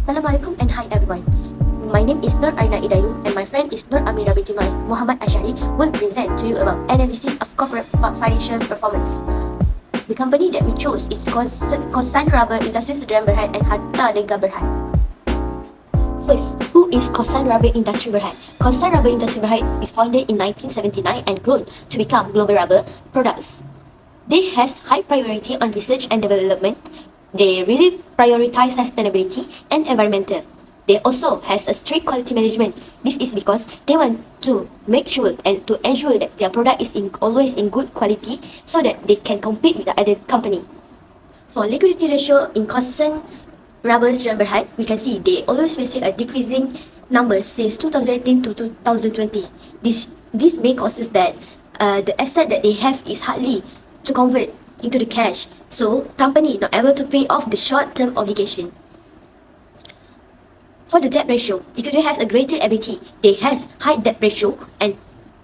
Assalamualaikum and hi everyone. My name is IDAYU and my friend is Amira binti MOHAMAD Ashaari will present to you about analysis of corporate financial performance. The company that we chose is Kossan Rubber Industri Sdn Bhd and Hartalega Berhad. First, who is Kossan Rubber Industri Berhad? Kossan Rubber Industri Berhad is founded in 1979 and grown to become global rubber products. They has high priority on research and development. They really prioritize sustainability and environmental. They also has a strict quality management. This is because they want to make sure and to ensure that their product is always in good quality so that they can compete with the other company. For liquidity ratio in Kossan Rubber Sdn Bhd, we can see they always facing a decreasing numbers since 2018 to 2020. This may causes that the asset that they have is hardly to convert into the cash, so company not able to pay off the short-term obligation. For the debt ratio, equity has a greater ability. They has high debt ratio and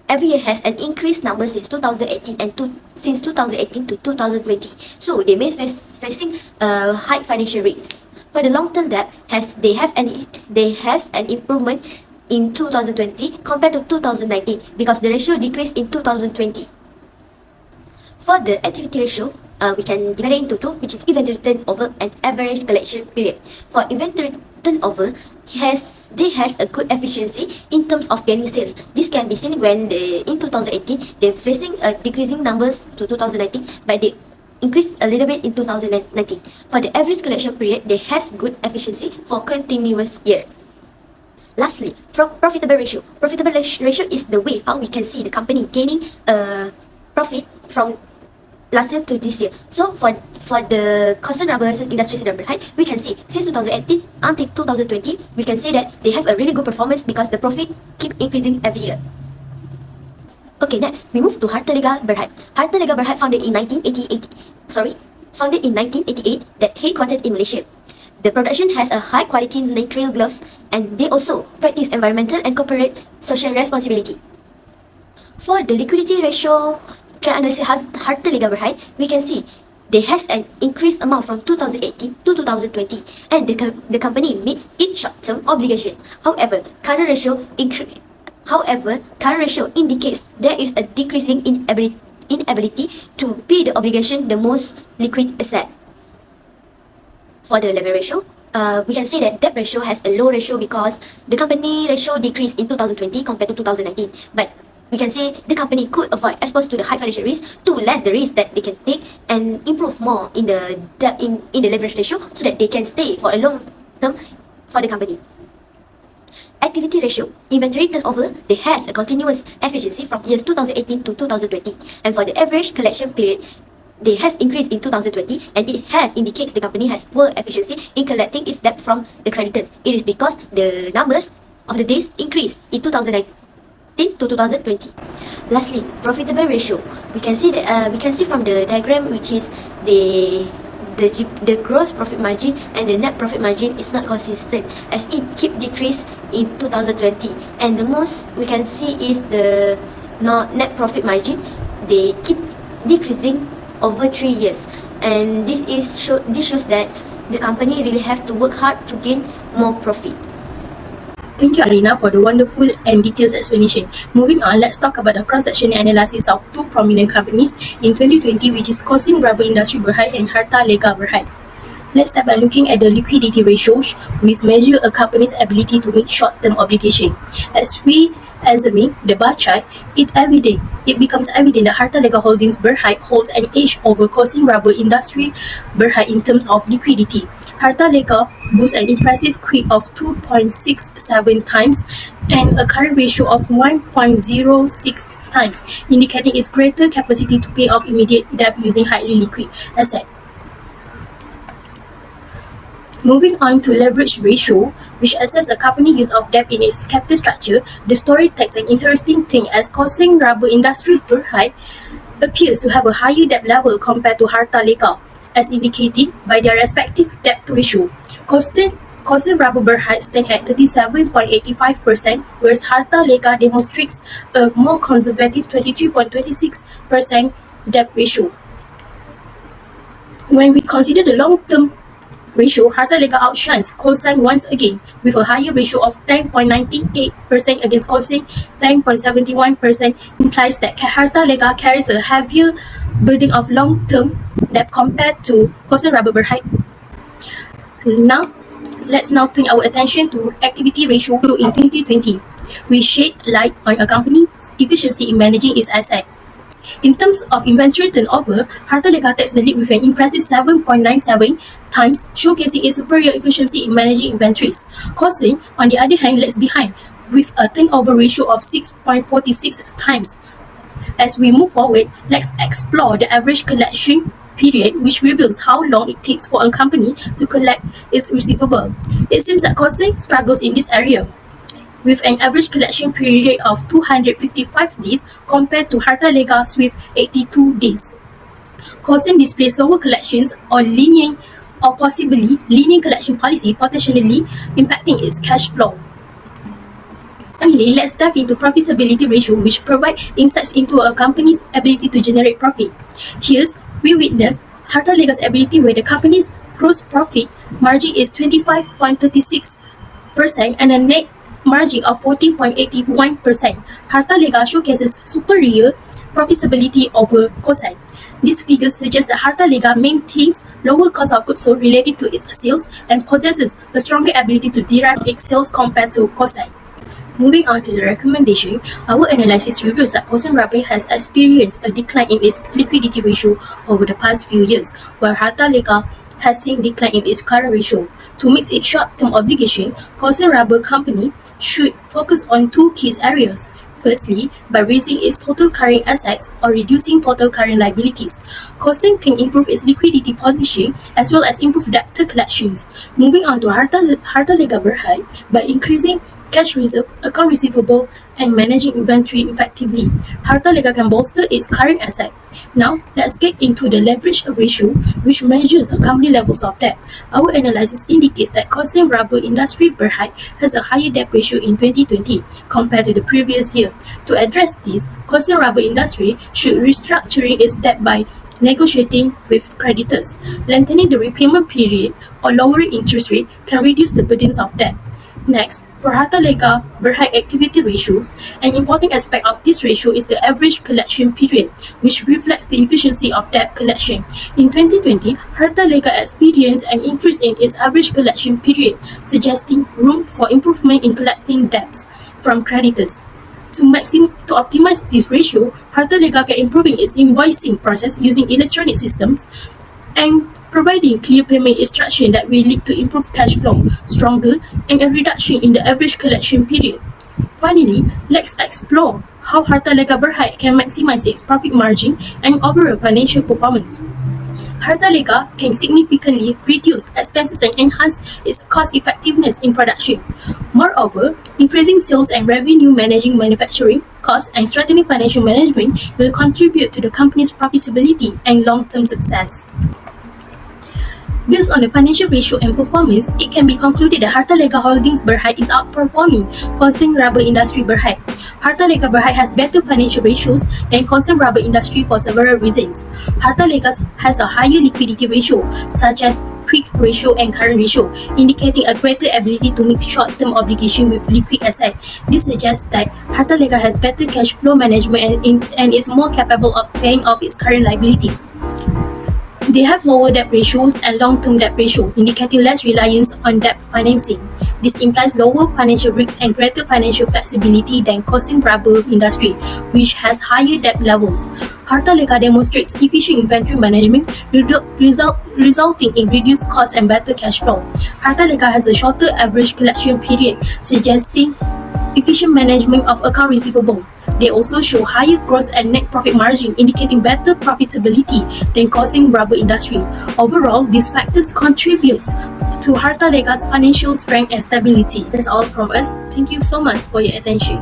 every year has an increased number since 2018 and since 2018 to 2020. So they may facing high financial risks. For the long-term debt, has an improvement in 2020 compared to 2019 because the ratio decreased in 2020. For the activity ratio, we can divide it into two, which is inventory turnover and average collection period. For inventory turnover, they has a good efficiency in terms of gaining sales. This can be seen when in 2018 they're facing a decreasing numbers to 2019, but they increased a little bit in 2019. For the average collection period, they has good efficiency for continuous year. Lastly, from profitable ratio. Profitable ratio is the way how we can see the company gaining profit from last year to this year. So for the Kossan Rubber Industri Sdn Bhd, we can see since 2018 until 2020, we can see that they have a really good performance because the profit keep increasing every year. Okay, next we move to Hartalega Berhad. Hartalega Berhad founded in 1988 that headquartered in Malaysia. The production has a high quality nitrile gloves and they also practice environmental and corporate social responsibility. For the liquidity ratio under Hartalega Berhad, we can see there has an increased amount from 2018 to 2020 and the company meets its short-term obligation. However, current ratio indicates there is a decreasing inability to pay the obligation, the most liquid asset. For the leverage ratio, we can see that debt ratio has a low ratio because the company ratio decreased in 2020 compared to 2019. But we can say the company could avoid exposed to the high financial risk to less the risk that they can take and improve more in the leverage ratio so that they can stay for a long term for the company. Activity ratio, inventory turnover, they has a continuous efficiency from years 2018 to 2020, and for the average collection period, they has increased in 2020 and it has indicates the company has poor efficiency in collecting its debt from the creditors. It is because the numbers of the days increased in 2019 to 2020. Lastly, profitable ratio. We can see from the diagram, which is the gross profit margin and the net profit margin is not consistent as it keep decrease in 2020, and the most we can see is the net profit margin. They keep decreasing over 3 years, and this shows that the company really have to work hard to gain more profit. Thank you, ARINA, for the wonderful and detailed explanation. Moving on, let's talk about the cross-sectional analysis of two prominent companies in 2020, which is Kossan Rubber Industri Berhad and Hartalega Berhad. Let's start by looking at the liquidity ratios, which measure a company's ability to meet short-term obligation. As we examine the bar chart, it becomes evident that Hartalega Holdings Berhad holds an edge over Kossan Rubber Industri Berhad in terms of liquidity. Hartalega boasts an impressive QIP of 2.67 times and a current ratio of 1.06 times, indicating its greater capacity to pay off immediate debt using highly liquid assets. Moving on to leverage ratio, which assesses a company's use of debt in its capital structure, the story takes an interesting thing as Kossan Rubber Industri Berhad appears to have a higher debt level compared to Hartalega, as indicated by their respective debt ratio. Kossan Rubber Berhad stands at 37.85%, whereas Hartalega demonstrates a more conservative 23.26% debt ratio. When we consider the long-term ratio, Hartalega outshines Kossan once again with a higher ratio of 10.98% against Kossan 10.71%, implies that Hartalega carries a heavier burden of long-term debt compared to Kossan Rubber Berhad. Let's now turn our attention to activity ratio in 2020. We shed light on a company's efficiency in managing its asset. In terms of inventory turnover, Hartalega takes the lead with an impressive 7.97 times, showcasing its superior efficiency in managing inventories. Kossan, on the other hand, lags behind with a turnover ratio of 6.46 times. As we move forward, let's explore the average collection period, which reveals how long it takes for a company to collect its receivable. It seems that Kossan struggles in this area, with an average collection period of 255 days compared to Hartalega's with 82 days. Kossan displays lower collections on lenient or possibly lenient collection policy, potentially impacting its cash flow. Finally, let's dive into profitability ratio, which provide insights into a company's ability to generate profit. Here, we witnessed Hartalega's ability where the company's gross profit margin is 25.36% and a net margin of 14.81%. Hartalega showcases superior profitability over Kossan. These figures suggest that Hartalega maintains lower cost of goods sold relative to its sales and possesses a stronger ability to derive its sales compared to Kossan. Moving on to the recommendation, our analysis reveals that Kossan Rubber has experienced a decline in its liquidity ratio over the past few years, while Hartalega has seen decline in its current ratio. To meet its short-term obligation, Kossan Rubber Company should focus on two key areas. Firstly, by raising its total current assets or reducing total current liabilities. Kossan can improve its liquidity position as well as improve debtor collections. Moving on to Hartalega Berhad, by increasing cash reserve, account receivable, and managing inventory effectively, Hartalega can bolster its current asset. Now, let's get into the leverage ratio, which measures a company levels of debt. Our analysis indicates that Kossan Rubber Industry Berhad has a higher debt ratio in 2020 compared to the previous year. To address this, Kossan Rubber Industry should restructuring its debt by negotiating with creditors. Lengthening the repayment period or lowering interest rate can reduce the burdens of debt. Next, for Hartalega Berhad activity ratios, an important aspect of this ratio is the average collection period, which reflects the efficiency of debt collection. In 2020, Hartalega experienced an increase in its average collection period, suggesting room for improvement in collecting debts from creditors. To optimize this ratio, Hartalega can improving its invoicing process using electronic systems and providing clear payment instruction that will lead to improved cash flow, stronger, and a reduction in the average collection period. Finally, let's explore how Hartalega Berhad can maximize its profit margin and overall financial performance. Hartalega can significantly reduce expenses and enhance its cost effectiveness in production. Moreover, increasing sales and revenue, managing manufacturing costs, and strengthening financial management will contribute to the company's profitability and long-term success. Based on the financial ratio and performance, it can be concluded that Hartalega Holdings Berhad is outperforming Kossan Rubber Industry Berhad. Hartalega Berhad has better financial ratios than Kossan Rubber Industry for several reasons. Hartalega has a higher liquidity ratio, such as quick ratio and current ratio, indicating a greater ability to meet short-term obligation with liquid asset. This suggests that Hartalega has better cash flow management and is more capable of paying off its current liabilities. They have lower debt ratios and long-term debt ratio, indicating less reliance on debt financing. This implies lower financial risks and greater financial flexibility than Kossan Rubber Industry, which has higher debt levels. Hartalega demonstrates efficient inventory management, resulting in reduced costs and better cash flow. Hartalega has a shorter average collection period, suggesting efficient management of account receivable. They also show higher gross and net profit margin, indicating better profitability than Kossan Rubber Industry. Overall, these factors contribute to Hartalega's financial strength and stability. That's all from us. Thank you so much for your attention.